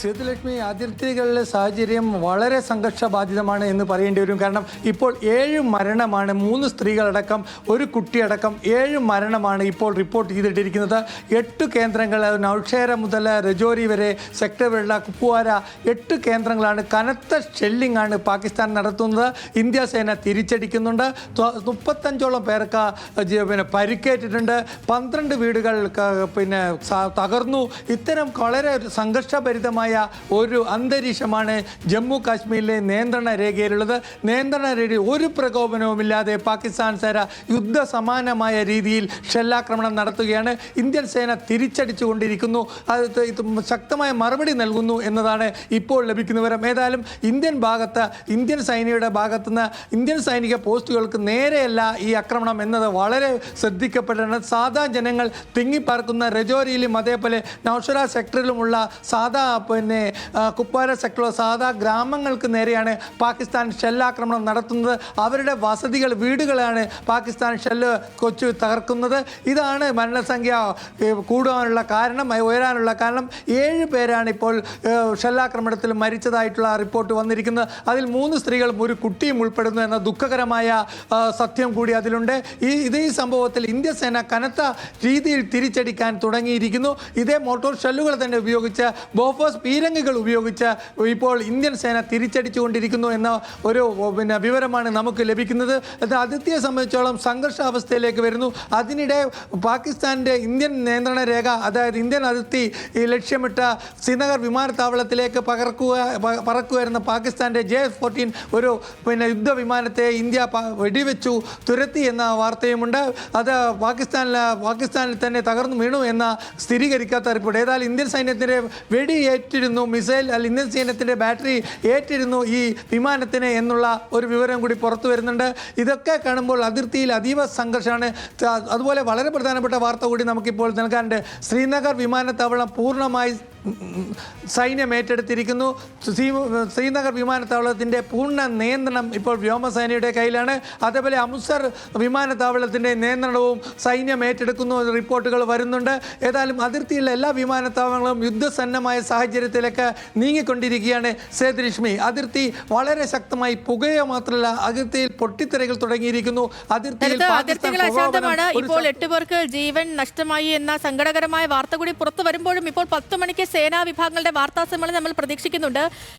സേതുലക്ഷ്മി, അതിർത്തികളിലെ സാഹചര്യം വളരെ സംഘർഷബാധിതമാണ് എന്ന് പറയേണ്ടി വരും. കാരണം ഇപ്പോൾ 7 മരണമാണ്, 3 സ്ത്രീകളടക്കം 1 കുട്ടിയടക്കം 7 മരണമാണ് ഇപ്പോൾ റിപ്പോർട്ട് ചെയ്തിട്ടിരിക്കുന്നത്. 8 കേന്ദ്രങ്ങൾ, നൗഷേര മുതൽ രജോരി വരെ, സെക്ടർ വെള്ള, കുപ്വാര, 8 കേന്ദ്രങ്ങളാണ്. കനത്ത ഷെല്ലിംഗ് ആണ് പാകിസ്ഥാൻ നടത്തുന്നത്. ഇന്ത്യ സേന തിരിച്ചടിക്കുന്നുണ്ട്. 35ഓളം പേർക്ക് പരിക്കേറ്റിട്ടുണ്ട്. 12 വീടുകൾ തകർന്നു. ഇത്തരം വളരെ സംഘർഷഭരിതമായ ഒരു അന്തരീക്ഷമാണ് ജമ്മു കാശ്മീരിലെ നിയന്ത്രണ രേഖയിലുള്ളത്. നിയന്ത്രണ രേഖയിൽ ഒരു പ്രകോപനവുമില്ലാതെ പാകിസ്ഥാൻ സേന യുദ്ധസമാനമായ രീതിയിൽ ഷെല്ലാക്രമണം നടത്തുകയാണ്. ഇന്ത്യൻ സേന തിരിച്ചടിച്ചുകൊണ്ടിരിക്കുന്നു. അത് ശക്തമായ മറുപടി നൽകുന്നു എന്നതാണ് ഇപ്പോൾ ലഭിക്കുന്ന വിവരം. ഏതായാലും ഇന്ത്യൻ സൈനികരുടെ ഭാഗത്തുനിന്ന് ഇന്ത്യൻ സൈനിക പോസ്റ്റുകൾക്ക് നേരെയല്ല ഈ ആക്രമണം എന്നത് വളരെ ശ്രദ്ധിക്കപ്പെടേണ്ടത്. സാധാ ജനങ്ങൾ തിങ്ങിപ്പാർക്കുന്ന രജോരിയിലും അതേപോലെ നൗഷറ സെക്ടറിലുമുള്ള സാധാ കുപ്വാര സെക്ടറിലെ സാധാ ഗ്രാമങ്ങൾക്ക് നേരെയാണ് പാകിസ്ഥാൻ ഷെല്ലാക്രമണം നടത്തുന്നത്. അവരുടെ വസതികൾ, വീടുകളാണ് പാകിസ്ഥാൻ ഷെല്ല് തകർക്കുന്നത്. ഇതാണ് മരണസംഖ്യ കൂടുവാനുള്ള കാരണം, ഉയരാനുള്ള കാരണം. 7 പേരാണ് ഇപ്പോൾ ഷെല്ലാക്രമണത്തിൽ മരിച്ചതായിട്ടുള്ള റിപ്പോർട്ട് വന്നിരിക്കുന്നത്. അതിൽ 3 സ്ത്രീകളും 1 കുട്ടിയും ഉൾപ്പെടുന്നു എന്ന ദുഃഖകരമായ സത്യം കൂടി അതിലുണ്ട്. ഈ സംഭവത്തിൽ ഇന്ത്യൻ സേന കനത്ത രീതിയിൽ തിരിച്ചടിക്കാൻ തുടങ്ങിയിരിക്കുന്നു. ഇതേ മോട്ടോർ ഷെല്ലുകൾ തന്നെ ഉപയോഗിച്ച്, ബോഫോസ് പീരങ്കികൾ ഉപയോഗിച്ച് ഇപ്പോൾ ഇന്ത്യൻ സേന തിരിച്ചടിച്ചുകൊണ്ടിരിക്കുന്നു എന്ന ഒരു വിവരമാണ് നമുക്ക് ലഭിക്കുന്നത്. അതിർത്തിയെ സംബന്ധിച്ചോളം സംഘർഷാവസ്ഥയിലേക്ക് വരുന്നു. അതിനിടെ പാകിസ്ഥാൻ്റെ ഇന്ത്യൻ നിയന്ത്രണ രേഖ, അതായത് ഇന്ത്യൻ അതിർത്തി ലക്ഷ്യമിട്ട ശ്രീനഗർ വിമാനത്താവളത്തിലേക്ക് പറക്കുമായിരുന്ന പാകിസ്ഥാൻ്റെ J-14 ഒരു യുദ്ധവിമാനത്തെ ഇന്ത്യ വെടിവെച്ചു തുരത്തി എന്ന വാർത്തയുമുണ്ട്. അത് പാകിസ്ഥാനിൽ തന്നെ തകർന്നു വീണു എന്ന സ്ഥിരീകരിക്കാത്ത റിപ്പോർട്ട്. ഏതായാലും ഇന്ത്യൻ സൈന്യത്തിൻ്റെ വെടി ഏറ്റിരുന്നു, ഇന്ത്യൻ സൈന്യത്തിൻ്റെ ബാറ്ററി ഏറ്റിരുന്നു ഈ വിമാനത്തിന് എന്നുള്ള ഒരു വിവരം കൂടി പുറത്തു വരുന്നുണ്ട്. ഇതൊക്കെ കാണുമ്പോൾ അതിർത്തിയിൽ അതീവ സംഘർഷമാണ്. അതുപോലെ വളരെ പ്രധാനപ്പെട്ട വാർത്ത കൂടി നമുക്കിപ്പോൾ നൽകാനുണ്ട്. ശ്രീനഗർ വിമാനത്താവളം പൂർണ്ണമായി സൈന്യം ഏറ്റെടുത്തിരിക്കുന്നു. ശ്രീനഗർ വിമാനത്താവളത്തിൻ്റെ പൂർണ്ണ നിയന്ത്രണം ഇപ്പോൾ വ്യോമസേനയുടെ കയ്യിലാണ്. അതേപോലെ അമൃത്സർ വിമാനത്താവളത്തിൻ്റെ നിയന്ത്രണവും സൈന്യം ഏറ്റെടുക്കുന്നു റിപ്പോർട്ടുകൾ വരുന്നുണ്ട്. ഏതായാലും അതിർത്തിയിലെ എല്ലാ വിമാനത്താവളങ്ങളും യുദ്ധസന്നമായ സാഹചര്യത്തിലേക്ക് നീങ്ങിക്കൊണ്ടിരിക്കുകയാണ്. സേതുലക്ഷ്മി, അതിർത്തി വളരെ ശക്തമായി പുകയോ മാത്രമല്ല, അതിർത്തിയിൽ പൊട്ടിത്തെറികൾ തുടങ്ങിയിരിക്കുന്നു. ഇപ്പോൾ 8 പേർക്ക് ജീവൻ നഷ്ടമായി എന്ന സങ്കടകരമായ വാർത്ത കൂടി പുറത്തു വരുമ്പോഴും ഇപ്പോൾ 10 മണിക്ക് സേനാ വിഭാഗങ്ങളുടെ വാർത്താ സമ്മേളനം നമ്മൾ പ്രതീക്ഷിക്കുന്നുണ്ട്.